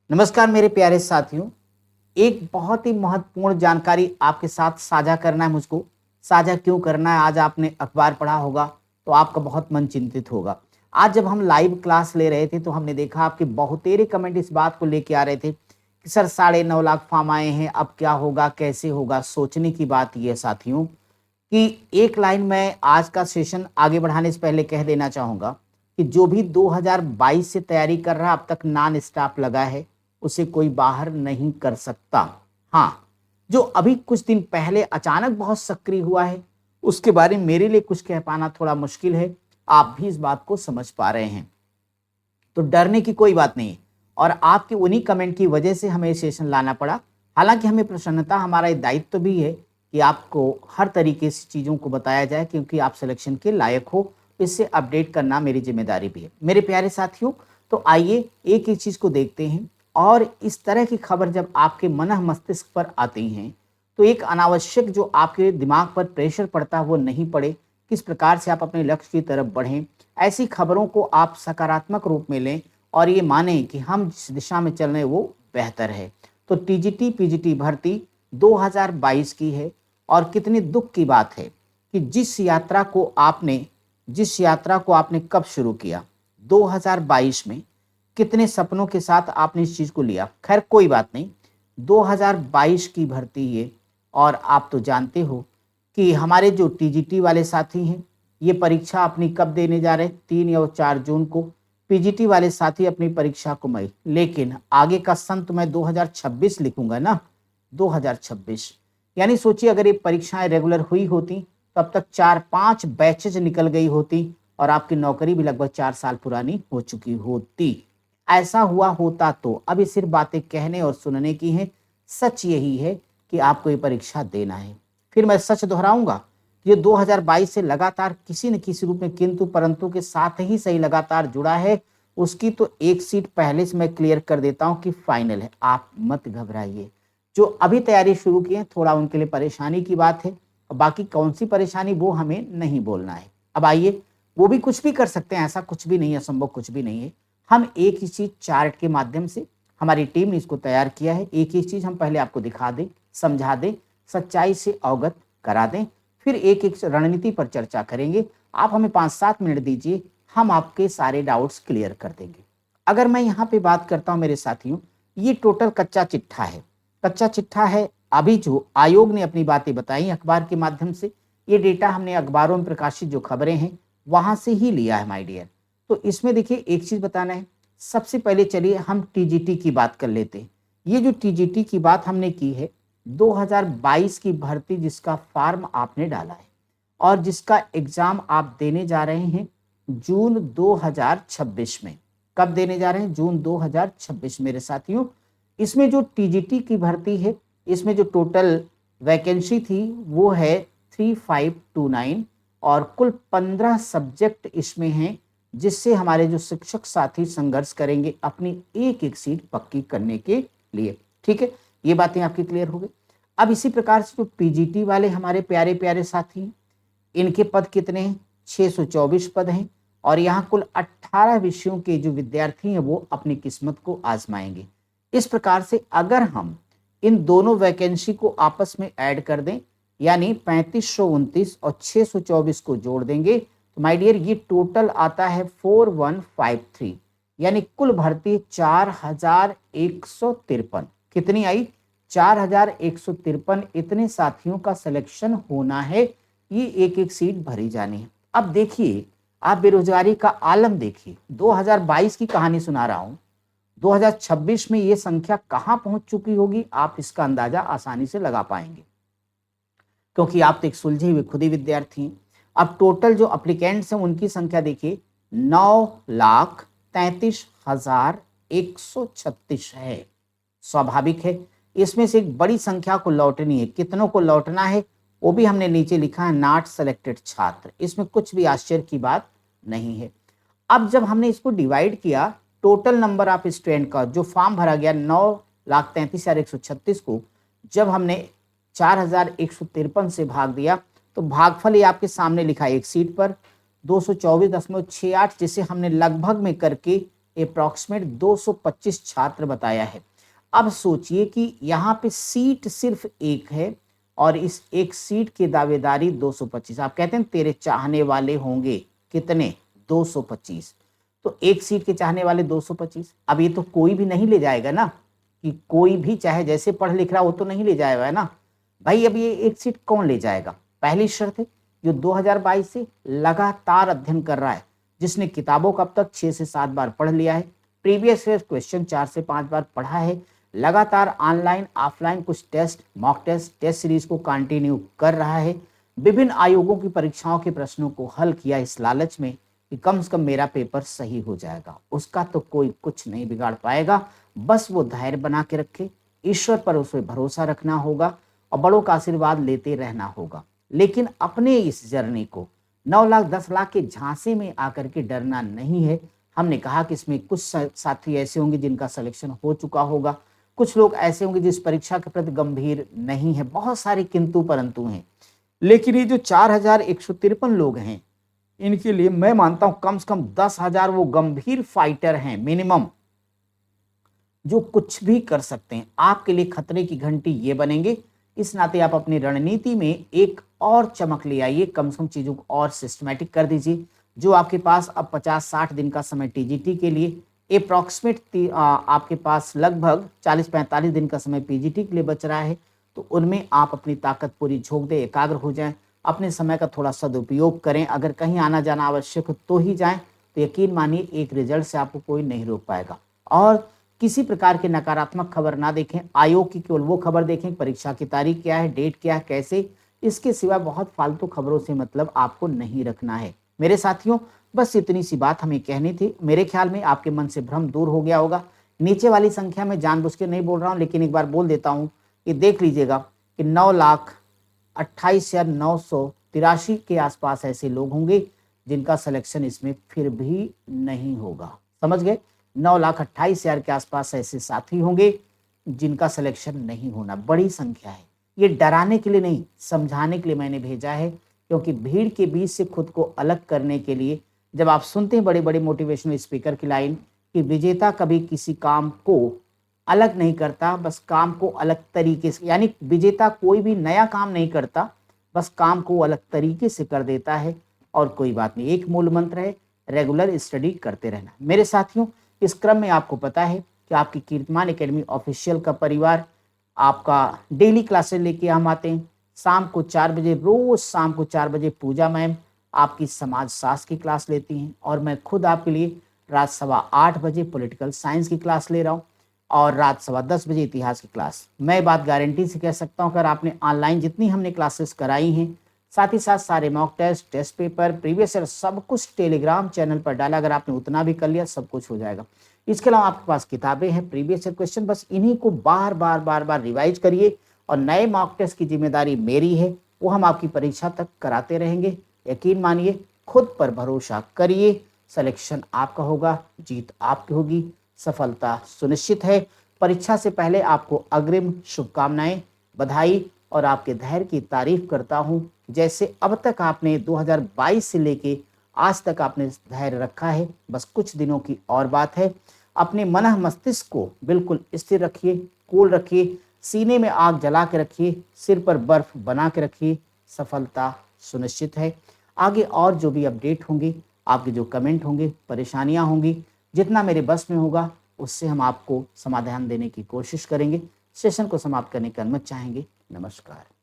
नमस्कार मेरे प्यारे साथियों। एक बहुत ही महत्वपूर्ण जानकारी आपके साथ साझा करना है मुझको। साझा क्यों करना है? आज आपने अखबार पढ़ा होगा तो आपका बहुत मन चिंतित होगा। आज जब हम लाइव क्लास ले रहे थे तो हमने देखा आपके बहुतेरे कमेंट इस बात को लेके आ रहे थे कि सर 9.5 लाख फॉर्म आए हैं, अब क्या होगा, कैसे होगा। सोचने की बात ये है साथियों कि एक लाइन में आज का सेशन आगे बढ़ाने से पहले कह देना चाहूँगा कि जो भी 2022 से तैयारी कर रहा अब तक नॉन स्टॉप लगा है, उसे कोई बाहर नहीं कर सकता। हाँ, जो अभी कुछ दिन पहले अचानक बहुत सक्रिय हुआ है, उसके बारे में मेरे लिए कुछ कह पाना थोड़ा मुश्किल है। आप भी इस बात को समझ पा रहे हैं। तो डरने की कोई बात नहीं है और आपके उन्हीं कमेंट की वजह से हमें सेशन लाना पड़ा। हालांकि हमें प्रसन्नता, हमारा एक दायित्व भी है कि आपको हर तरीके से चीज़ों को बताया जाए, क्योंकि आप सिलेक्शन के लायक हो। इससे अपडेट करना मेरी जिम्मेदारी भी है। मेरे प्यारे साथियों, तो आइए एक एक चीज़ को देखते हैं। और इस तरह की खबर जब आपके मन मस्तिष्क पर आती हैं तो एक अनावश्यक जो आपके दिमाग पर प्रेशर पड़ता है वो नहीं पड़े। किस प्रकार से आप अपने लक्ष्य की तरफ बढ़ें, ऐसी खबरों को आप सकारात्मक रूप में लें और ये मानें कि हम जिस दिशा में चल रहे हैं वो बेहतर है। तो टीजीटी पीजीटी भर्ती 2022 की है और कितनी दुख की बात है कि जिस यात्रा को आपने कब शुरू किया 2022 में, कितने सपनों के साथ आपने इस चीज को लिया। खैर कोई बात नहीं, 2022 की भर्ती है। और आप तो जानते हो कि हमारे जो टीजीटी वाले साथी हैं ये परीक्षा अपनी कब देने जा रहे हैं, 3 या 4 जून को। पीजीटी वाले साथी अपनी परीक्षा को मई, लेकिन आगे का सन तो मैं 2026 लिखूंगा ना, 2026। यानी सोचिए अगर ये परीक्षाएं रेगुलर हुई होती तब तक 4-5 बैचेज निकल गई होती और आपकी नौकरी भी लगभग 4 साल पुरानी हो चुकी होती। ऐसा हुआ होता तो अब ये सिर्फ बातें कहने और सुनने की हैं। सच यही है कि आपको ये परीक्षा देना है। फिर मैं सच दोहराऊंगा, ये 2022 से लगातार किसी न किसी रूप में किंतु परंतु के साथ ही सही लगातार जुड़ा है। उसकी तो एक सीट पहले से मैं क्लियर कर देता हूं कि फाइनल है। आप मत घबराइए। जो अभी तैयारी शुरू की है थोड़ा उनके लिए परेशानी की बात है, और बाकी कौन सी परेशानी वो हमें नहीं बोलना है। अब आइए, वो भी कुछ भी कर सकते हैं, ऐसा कुछ भी नहीं है, असंभव कुछ भी नहीं है। हम एक ही चीज चार्ट के माध्यम से, हमारी टीम ने इसको तैयार किया है। एक ही चीज हम पहले आपको दिखा दें, समझा दें, सच्चाई से अवगत करा दें, फिर एक एक रणनीति पर चर्चा करेंगे। आप हमें 5-7 मिनट दीजिए, हम आपके सारे डाउट्स क्लियर कर देंगे। अगर मैं यहाँ पे बात करता हूँ मेरे साथियों, ये टोटल कच्चा चिट्ठा है। कच्चा चिट्ठा है। अभी जो आयोग ने अपनी बातें बताई अखबार के माध्यम से, ये डेटा हमने अखबारों में प्रकाशित जो खबरें हैं वहां से ही लिया है माय डियर। तो इसमें देखिए एक चीज बताना है। सबसे पहले चलिए हम टीजीटी की बात कर लेते हैं। ये जो टीजीटी की बात हमने की है, 2022 की भर्ती जिसका फॉर्म आपने डाला है और जिसका एग्जाम आप देने जा रहे हैं जून 2026 में। कब देने जा रहे हैं? जून 2026 मेरे साथियों। इसमें जो टीजीटी की भर्ती है, इसमें जो टोटल वैकेंसी थी वो है 3529 और कुल 15 सब्जेक्ट इसमें हैं, जिससे हमारे जो शिक्षक साथी संघर्ष करेंगे अपनी एक एक सीट पक्की करने के लिए। ठीक है, ये बातें आपकी क्लियर हो गई। अब इसी प्रकार से जो पीजीटी वाले हमारे प्यारे प्यारे साथी हैं, इनके पद कितने हैं? 624 पद हैं और यहाँ कुल 18 विषयों के जो विद्यार्थी हैं वो अपनी किस्मत को आजमाएंगे। इस प्रकार से अगर हम इन दोनों वैकेंसी को आपस में ऐड कर दें, यानी 3529 और 624 को जोड़ देंगे, तो माय डियर ये टोटल आता है 4153, यानी कुल भर्ती 4153। कितनी आई? 4153। इतने साथियों का सिलेक्शन होना है, ये एक एक सीट भरी जानी है। अब देखिए, आप बेरोजगारी का आलम देखिए। 2022 की कहानी सुना रहा हूं, 2026 में ये संख्या कहां पहुंच चुकी होगी आप इसका अंदाजा आसानी से लगा पाएंगे, क्योंकि आप तो एक सुलझे हुए खुद ही विद्यार्थी हैं। अब टोटल जो अप्लीकेंट्स हैं उनकी संख्या देखिए 9,33,136 है। स्वाभाविक है इसमें से एक बड़ी संख्या को लौटनी है। कितनों को लौटना है वो भी हमने नीचे लिखा है, नॉट सेलेक्टेड छात्र। इसमें कुछ भी आश्चर्य की बात नहीं है। अब जब हमने इसको डिवाइड किया, टोटल नंबर ऑफ स्टूडेंट का जो फॉर्म भरा गया 9,33,136 को जब हमने 4,153 से भाग दिया, तो भागफल ये आपके सामने लिखा है। एक सीट पर 224.68, जिसे हमने लगभग में करके अप्रॉक्सीमेट 225 छात्र बताया है। अब सोचिए कि यहाँ पे सीट सिर्फ एक है और इस एक सीट की दावेदारी 225। आप कहते हैं तेरे चाहने वाले होंगे कितने, 225। तो एक सीट के चाहने वाले 225। अब ये तो कोई भी नहीं ले जाएगा ना, कि कोई भी चाहे जैसे पढ़ लिख रहा हो तो नहीं ले जाएगा ना भाई। अब ये एक सीट कौन ले जाएगा? पहली शर्त है जो 2022 से लगातार अध्ययन कर रहा है, जिसने किताबों का अब तक 6 से 7 बार पढ़ लिया है, प्रीवियस ईयर क्वेश्चन 4 से 5 बार पढ़ा है, लगातार ऑनलाइन ऑफलाइन कुछ test, mock test, test series को कंटिन्यू कर रहा है, विभिन्न आयोगों की परीक्षाओं के प्रश्नों को हल किया इस लालच में कि कम से कम मेरा पेपर सही हो जाएगा। उसका तो कोई कुछ नहीं बिगाड़ पाएगा। बस वो धैर्य बना के रखे, ईश्वर पर उसे भरोसा रखना होगा और बड़ों का आशीर्वाद लेते रहना होगा। लेकिन अपने इस जर्नी को 9 लाख 10 लाख के झांसे में आकर के डरना नहीं है। हमने कहा कि इसमें कुछ साथी ऐसे होंगे जिनका सिलेक्शन हो चुका होगा, कुछ लोग ऐसे होंगे जिस परीक्षा के प्रति गंभीर नहीं है, बहुत सारे किंतु परंतु हैं। लेकिन ये जो 4153 लोग हैं, इनके लिए मैं मानता हूं कम से कम 10,000 वो गंभीर फाइटर हैं मिनिमम, जो कुछ भी कर सकते हैं। आपके लिए खतरे की घंटी ये बनेंगे। इस नाते आप अपनी रणनीति में एक और चमक ले आइए, कम से कम चीजों को और सिस्टमैटिक कर दीजिए। जो आपके पास अब 50-60 दिन का समय टीजीटी के लिए, अप्रॉक्सीमेट आपके पास लगभग 40-45 दिन का समय पीजीटी के लिए बच रहा है, तो उनमें आप अपनी ताकत पूरी झोंक दें, एकाग्र हो जाएं, अपने समय का थोड़ा सदुपयोग करें। अगर कहीं आना जाना आवश्यक हो तो ही जाएं, तो यकीन मानिए एक रिजल्ट से आपको कोई नहीं रोक पाएगा। और किसी प्रकार की नकारात्मक खबर ना देखें, आयोग की केवल वो खबर देखें परीक्षा की तारीख क्या है, डेट क्या है, कैसे। इसके सिवा बहुत फालतू खबरों से मतलब आपको नहीं रखना है। मेरे साथियों, बस इतनी सी बात हमें कहनी थी। मेरे ख्याल में आपके मन से भ्रम दूर हो गया होगा। नीचे वाली संख्या में जानबूझ के नहीं बोल रहा हूँ, लेकिन एक बार बोल देता हूँ कि देख लीजिएगा कि 9,28,983 के आसपास ऐसे लोग होंगे जिनका सिलेक्शन इसमें फिर भी नहीं होगा। समझ गए? 9,28,000 के आसपास ऐसे साथी होंगे जिनका सिलेक्शन नहीं होना। बड़ी संख्या है। ये डराने के लिए नहीं, समझाने के लिए मैंने भेजा है, क्योंकि भीड़ के बीच से खुद को अलग करने के लिए जब आप सुनते हैं बड़े बड़े मोटिवेशनल स्पीकर की लाइन कि विजेता कभी किसी काम को अलग नहीं करता, बस काम को अलग तरीके से, यानी विजेता कोई भी नया काम नहीं करता, बस काम को अलग तरीके से कर देता है। और कोई बात नहीं, एक मूल मंत्र है, रेगुलर स्टडी करते रहना। मेरे साथियों, इस क्रम में आपको पता है कि आपकी कीर्तिमान एकेडमी ऑफिशियल का परिवार आपका डेली क्लासेस लेके हम आते हैं। शाम को 4 बजे, रोज शाम को 4 बजे पूजा मैम आपकी समाज शास्त्र की क्लास लेती हैं, और मैं खुद आपके लिए रात 8:15 बजे पॉलिटिकल साइंस की क्लास ले रहा हूँ और रात 10:15 बजे इतिहास की क्लास। मैं बात गारंटी से कह सकता हूँ, अगर आपने ऑनलाइन जितनी हमने क्लासेस कराई हैं, साथ ही साथ सारे mock test, test paper, previous year सब कुछ टेलीग्राम चैनल पर डाला, अगर आपने उतना भी कर लिया सब कुछ हो जाएगा। इसके अलावा आपके पास किताबें हैं, प्रीवियस ईयर क्वेश्चन, बस इन्हीं को बार बार रिवाइज करिए। और नए मॉक टेस्ट की जिम्मेदारी मेरी है, वो हम आपकी परीक्षा तक कराते रहेंगे। यकीन मानिए, खुद पर भरोसा करिए, सिलेक्शन आपका होगा, जीत आपकी होगी, सफलता सुनिश्चित है। परीक्षा से पहले आपको अग्रिम शुभकामनाएं, बधाई और आपके धैर्य की तारीफ करता हूं। जैसे अब तक आपने 2022 से लेके आज तक आपने धैर्य रखा है, बस कुछ दिनों की और बात है। अपने मन मस्तिष्क को बिल्कुल स्थिर रखिए, कूल रखिए, सीने में आग जला के रखिए, सिर पर बर्फ बना के रखिए, सफलता सुनिश्चित है। आगे और जो भी अपडेट होंगे, आपके जो कमेंट होंगे, परेशानियां होंगी, जितना मेरे बस में होगा उससे हम आपको समाधान देने की कोशिश करेंगे। सेशन को समाप्त करने की अनुमति चाहेंगे। नमस्कार।